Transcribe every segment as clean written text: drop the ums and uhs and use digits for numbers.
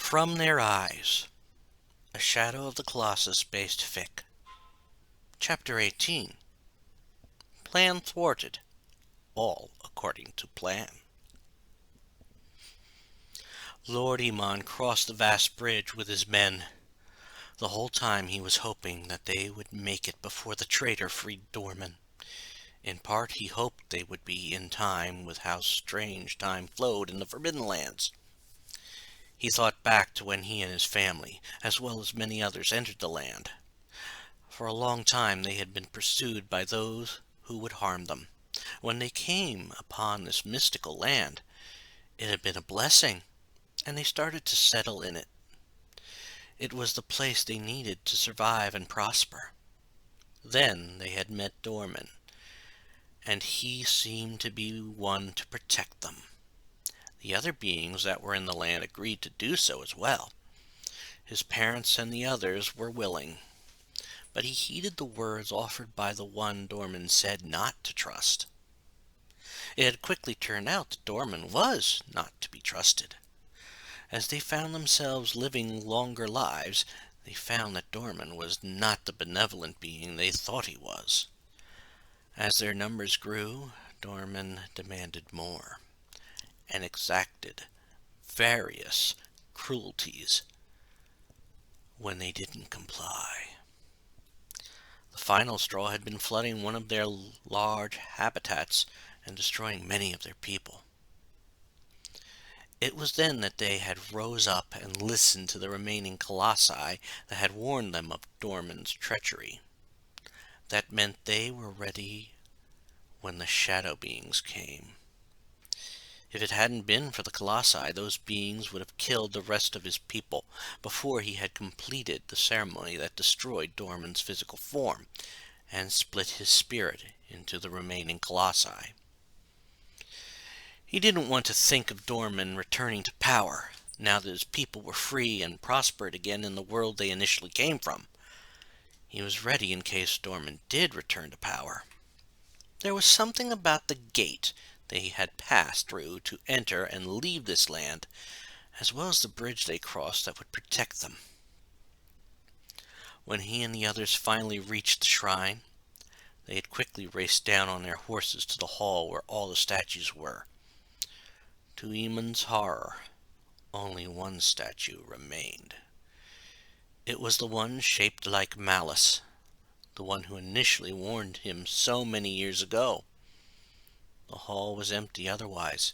From Their Eyes, a Shadow of the Colossus based fic. Chapter 18. Plan thwarted. All according to plan. Lord Iman crossed the vast bridge with his men. The whole time he was hoping that they would make it before the traitor freed Dorman. In part he hoped they would be in time with how strange time flowed in the Forbidden Lands. He thought back to when he and his family, as well as many others, entered the land. For a long time they had been pursued by those who would harm them. When they came upon this mystical land, it had been a blessing, and they started to settle in it. It was the place they needed to survive and prosper. Then they had met Dorman, and he seemed to be one to protect them. The other beings that were in the land agreed to do so as well. His parents and the others were willing, but he heeded the words offered by the one Dorman said not to trust. It had quickly turned out that Dorman was not to be trusted. As they found themselves living longer lives, they found that Dorman was not the benevolent being they thought he was. As their numbers grew, Dorman demanded more, and exacted various cruelties when they didn't comply. The final straw had been flooding one of their large habitats and destroying many of their people. It was then that they had rose up and listened to the remaining colossi that had warned them of Dorman's treachery. That meant they were ready when the shadow beings came. If it hadn't been for the colossi, those beings would have killed the rest of his people before he had completed the ceremony that destroyed Dorman's physical form and split his spirit into the remaining colossi. He didn't want to think of Dorman returning to power, now that his people were free and prospered again in the world they initially came from. He was ready in case Dorman did return to power. There was something about the gate they had passed through to enter and leave this land, as well as the bridge they crossed, that would protect them. When he and the others finally reached the shrine, they had quickly raced down on their horses to the hall where all the statues were. To Iman's horror, only one statue remained. It was the one shaped like Malice, the one who initially warned him so many years ago. The hall was empty otherwise,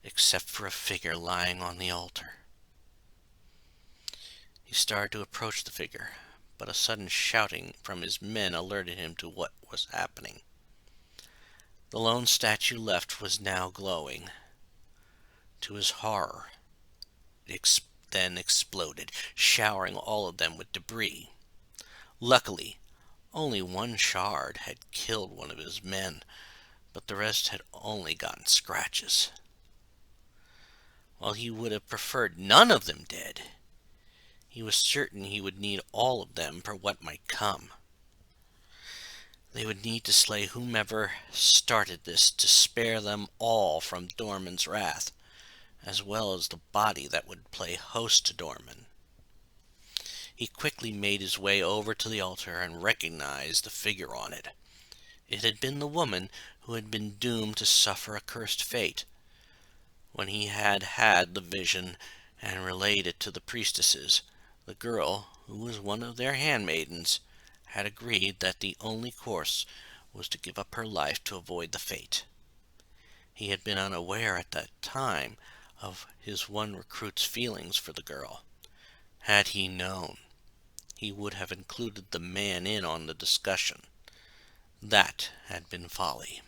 except for a figure lying on the altar. He started to approach the figure, but a sudden shouting from his men alerted him to what was happening. The lone statue left was now glowing. To his horror, it then exploded, showering all of them with debris. Luckily, only one shard had killed one of his men, but the rest had only gotten scratches. While he would have preferred none of them dead, he was certain he would need all of them for what might come. They would need to slay whomever started this to spare them all from Dorman's wrath, as well as the body that would play host to Dorman. He quickly made his way over to the altar and recognized the figure on it. It had been the woman who had been doomed to suffer a cursed fate. When he had had the vision and relayed it to the priestesses, the girl, who was one of their handmaidens, had agreed that the only course was to give up her life to avoid the fate. He had been unaware at that time of his one recruit's feelings for the girl. Had he known, he would have included the man in on the discussion. That had been folly.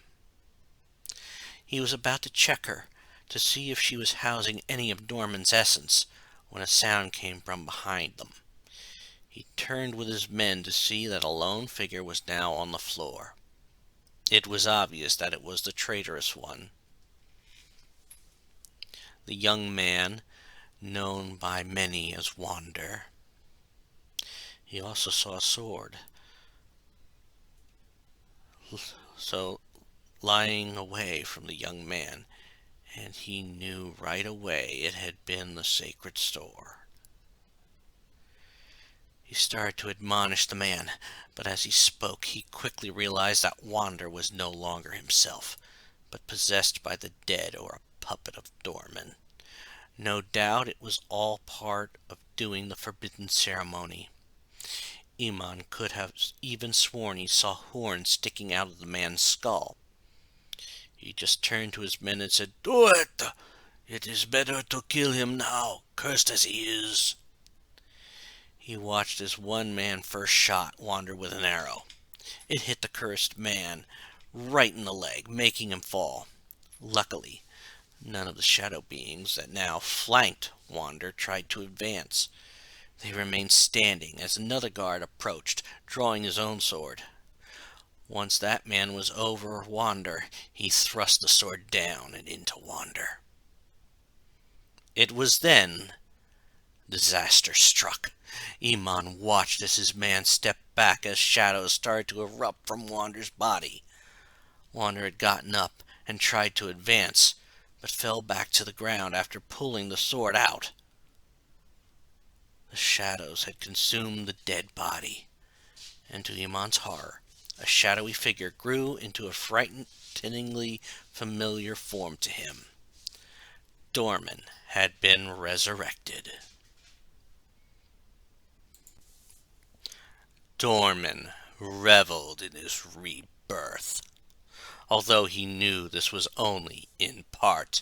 He was about to check her to see if she was housing any of Dorman's essence when a sound came from behind them. He turned with his men to see that a lone figure was now on the floor. It was obvious that it was the traitorous one. The young man, known by many as Wander. He also saw a sword, so lying away from the young man, and he knew right away it had been the sacred sword. He started to admonish the man, but as he spoke he quickly realized that Wander was no longer himself, but possessed by the dead or a puppet of Dorman. No doubt it was all part of doing the forbidden ceremony. Iman could have even sworn he saw horns sticking out of the man's skull. He just turned to his men and said, "Do it! It is better to kill him now, cursed as he is." He watched as one man first shot Wander with an arrow. It hit the cursed man right in the leg, making him fall. Luckily, none of the shadow beings that now flanked Wander tried to advance. They remained standing as another guard approached, drawing his own sword. Once that man was over Wander, he thrust the sword down and into Wander. It was then disaster struck. Iman watched as his man stepped back as shadows started to erupt from Wander's body. Wander had gotten up and tried to advance, but fell back to the ground after pulling the sword out. The shadows had consumed the dead body, and to Iman's horror, a shadowy figure grew into a frighteningly familiar form to him. Dorman had been resurrected. Dorman reveled in his rebirth. Although he knew this was only in part,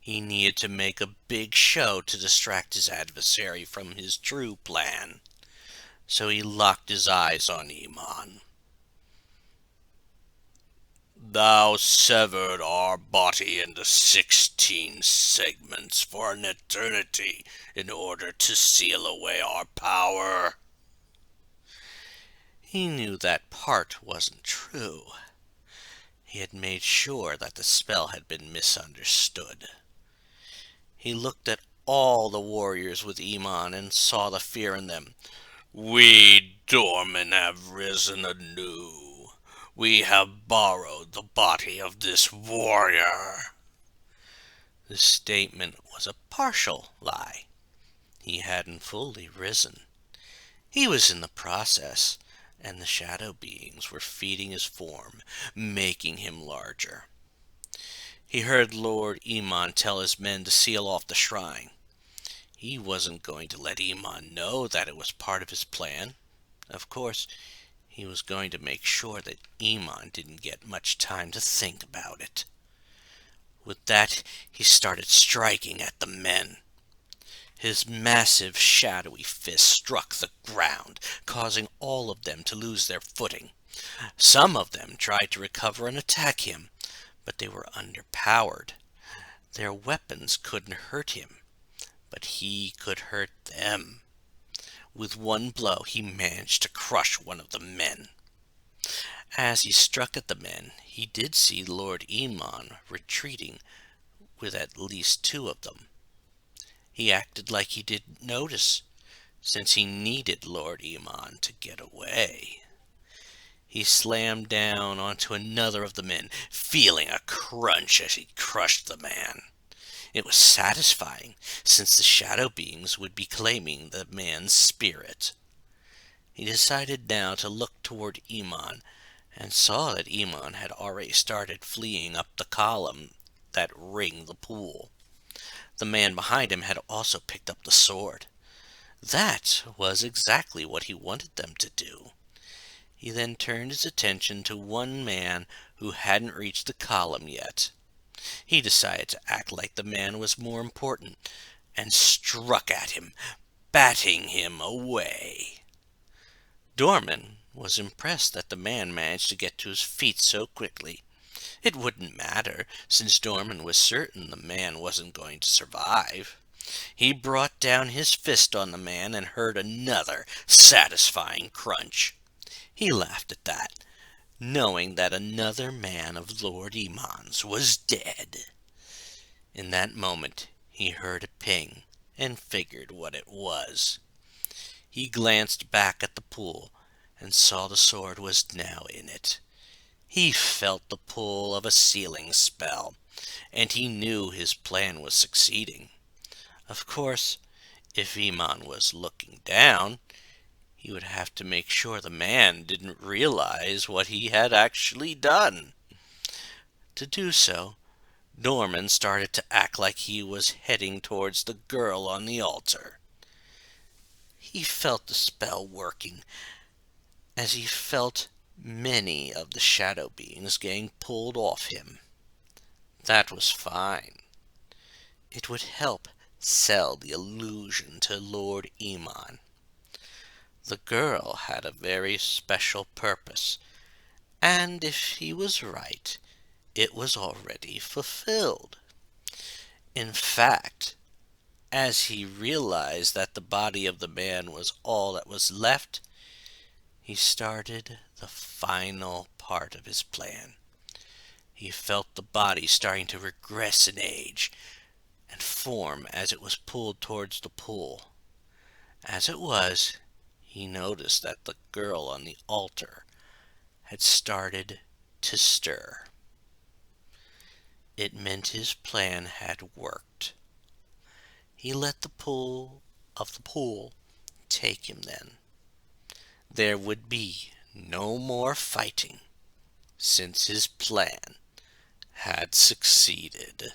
he needed to make a big show to distract his adversary from his true plan. So he locked his eyes on Iman. "Thou severed our body into 16 segments for an eternity in order to seal away our power." He knew that part wasn't true. He had made sure that the spell had been misunderstood. He looked at all the warriors with Iman and saw the fear in them. "We Dorman have risen anew. We have borrowed the body of this warrior." This statement was a partial lie. He hadn't fully risen. He was in the process, and the shadow beings were feeding his form, making him larger. He heard Lord Iman tell his men to seal off the shrine. He wasn't going to let Iman know that it was part of his plan. Of course, he was going to make sure that Iman didn't get much time to think about it. With that, he started striking at the men. His massive, shadowy fist struck the ground, causing all of them to lose their footing. Some of them tried to recover and attack him, but they were underpowered. Their weapons couldn't hurt him, but he could hurt them. With one blow, he managed to crush one of the men. As he struck at the men, he did see Lord Iman retreating with at least 2 of them. He acted like he didn't notice, since he needed Lord Iman to get away. He slammed down onto another of the men, feeling a crunch as he crushed the man. It was satisfying, since the shadow beings would be claiming the man's spirit. He decided now to look toward Iman, and saw that Iman had already started fleeing up the column that ringed the pool. The man behind him had also picked up the sword. That was exactly what he wanted them to do. He then turned his attention to one man who hadn't reached the column yet. He decided to act like the man was more important, and struck at him, batting him away. Dorman was impressed that the man managed to get to his feet so quickly. It wouldn't matter, since Dorman was certain the man wasn't going to survive. He brought down his fist on the man and heard another satisfying crunch. He laughed at that, knowing that another man of Lord Iman's was dead. In that moment, he heard a ping and figured what it was. He glanced back at the pool and saw the sword was now in it. He felt the pull of a sealing spell. and he knew his plan was succeeding. Of course, if Iman was looking down, he would have to make sure the man didn't realize what he had actually done. To do so, Norman started to act like he was heading towards the girl on the altar. He felt the spell working, as he felt many of the shadow beings getting pulled off him. That was fine. It would help sell the illusion to Lord Iman. The girl had a very special purpose, and if he was right, it was already fulfilled. In fact, as he realized that the body of the man was all that was left, he started the final part of his plan. He felt the body starting to regress in age and form as it was pulled towards the pool. As it was, he noticed that the girl on the altar had started to stir. It meant his plan had worked. He let the pull of the pool take him then. There would be no more fighting, since his plan had succeeded.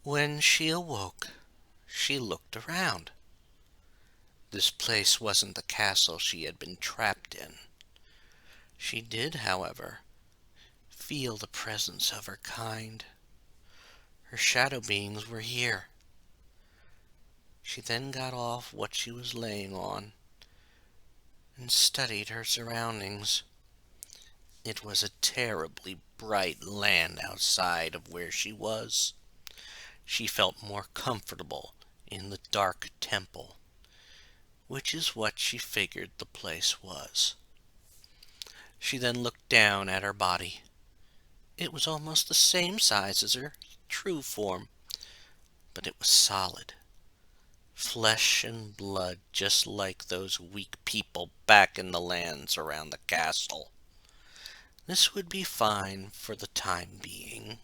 When she awoke, she looked around. This place wasn't the castle she had been trapped in. She did, however, feel the presence of her kind. Her shadow beings were here. She then got off what she was laying on and studied her surroundings. It was a terribly bright land outside of where she was. She felt more comfortable in the dark temple, which is what she figured the place was. She then looked down at her body. It was almost the same size as her true form, but it was solid. Flesh and blood, just like those weak people back in the lands around the castle. This would be fine for the time being.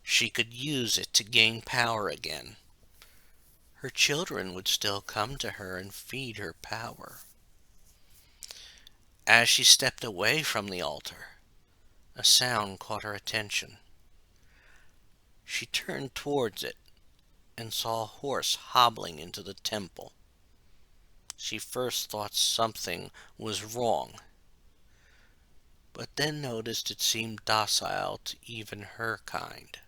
She could use it to gain power again. Her children would still come to her and feed her power. As she stepped away from the altar, a sound caught her attention. She turned towards it and saw a horse hobbling into the temple. She first thought something was wrong, but then noticed it seemed docile to even her kind.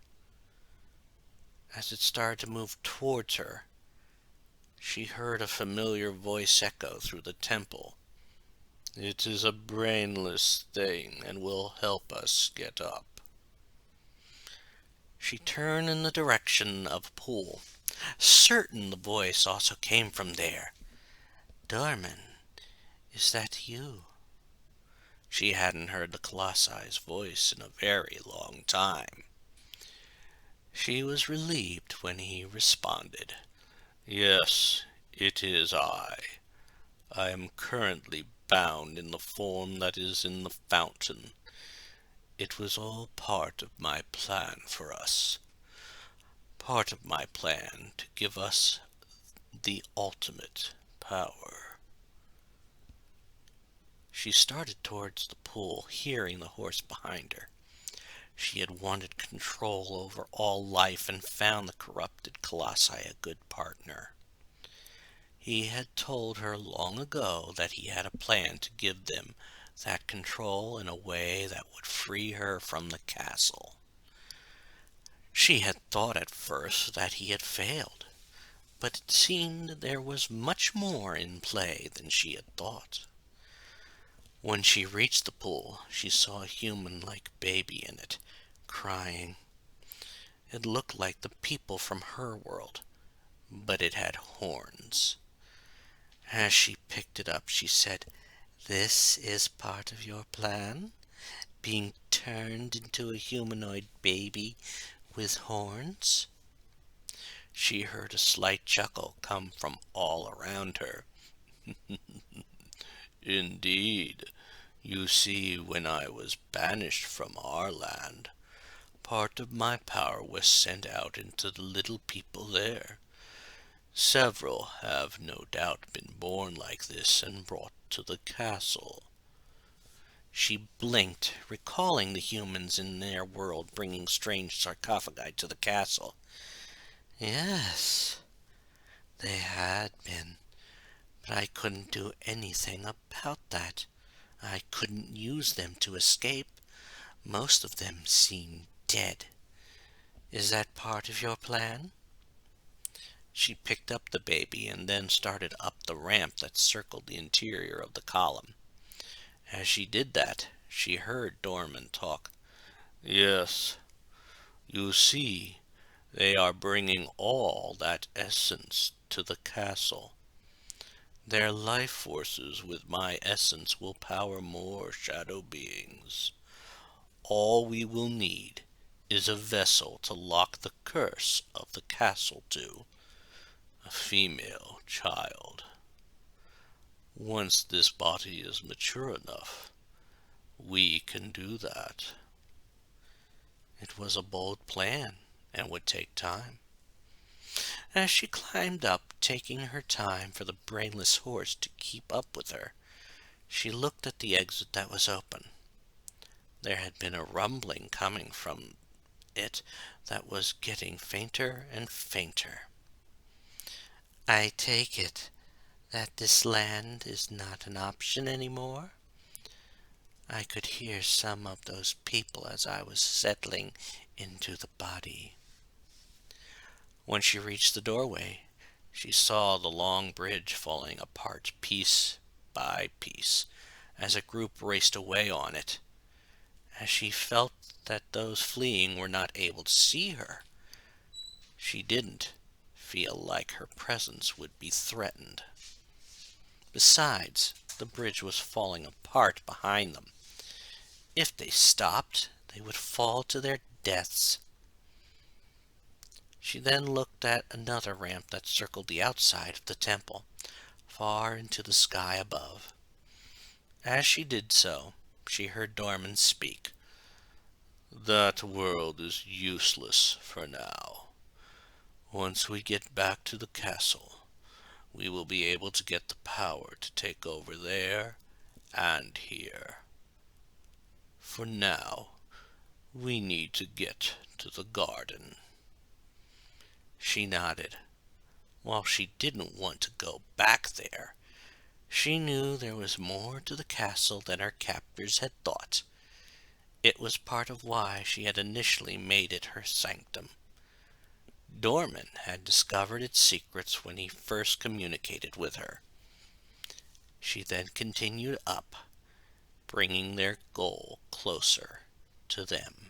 As it started to move towards her, she heard a familiar voice echo through the temple. "It is a brainless thing and will help us get up." She turned in the direction of a pool, certain the voice also came from there. "Dorman, is that you?" She hadn't heard the Colossus' voice in a very long time. She was relieved when he responded. "Yes, it is I. I am currently bound in the form that is in the fountain. It was all part of my plan for us. Part of my plan to give us the ultimate power." She started towards the pool, hearing the horse behind her. She had wanted control over all life and found the corrupted colossi a good partner. He had told her long ago that he had a plan to give them that control in a way that would free her from the castle. She had thought at first that he had failed, but it seemed there was much more in play than she had thought. When she reached the pool, she saw a human-like baby in it, crying. It looked like the people from her world, but it had horns. As she picked it up, she said, "This is part of your plan? Being turned into a humanoid baby with horns?" She heard a slight chuckle come from all around her. "Indeed, You see, when I was banished from our land, part of my power was sent out into the little people there. Several have no doubt been born like this and brought to the castle." She blinked, recalling the humans in their world bringing strange sarcophagi to the castle. Yes, they had been, but I couldn't do anything about that. I couldn't use them to escape. Most of them seem dead. Is that part of your plan?" She picked up the baby and then started up the ramp that circled the interior of the column. As she did that, she heard Dorman talk. "Yes, you see, they are bringing all that essence to the castle. Their life forces with my essence will power more shadow beings. All we will need is a vessel to lock the curse of the castle to, a female child. Once this body is mature enough, we can do that." It was a bold plan and would take time. As she climbed up, taking her time for the brainless horse to keep up with her, she looked at the exit that was open. There had been a rumbling coming from it that was getting fainter and fainter. "I take it that this land is not an option anymore?" I could hear some of those people as I was settling into the body. When she reached the doorway, she saw the long bridge falling apart piece by piece as a group raced away on it. As she felt that those fleeing were not able to see her, she didn't feel like her presence would be threatened. Besides, the bridge was falling apart behind them. If they stopped, they would fall to their deaths. She then looked at another ramp that circled the outside of the temple, far into the sky above. As she did so, she heard Dorman speak. "That world is useless for now. Once we get back to the castle, we will be able to get the power to take over there and here. For now, we need to get to the garden." She nodded. While she didn't want to go back there, she knew there was more to the castle than her captors had thought. It was part of why she had initially made it her sanctum. Dorman had discovered its secrets when he first communicated with her. She then continued up, bringing their goal closer to them.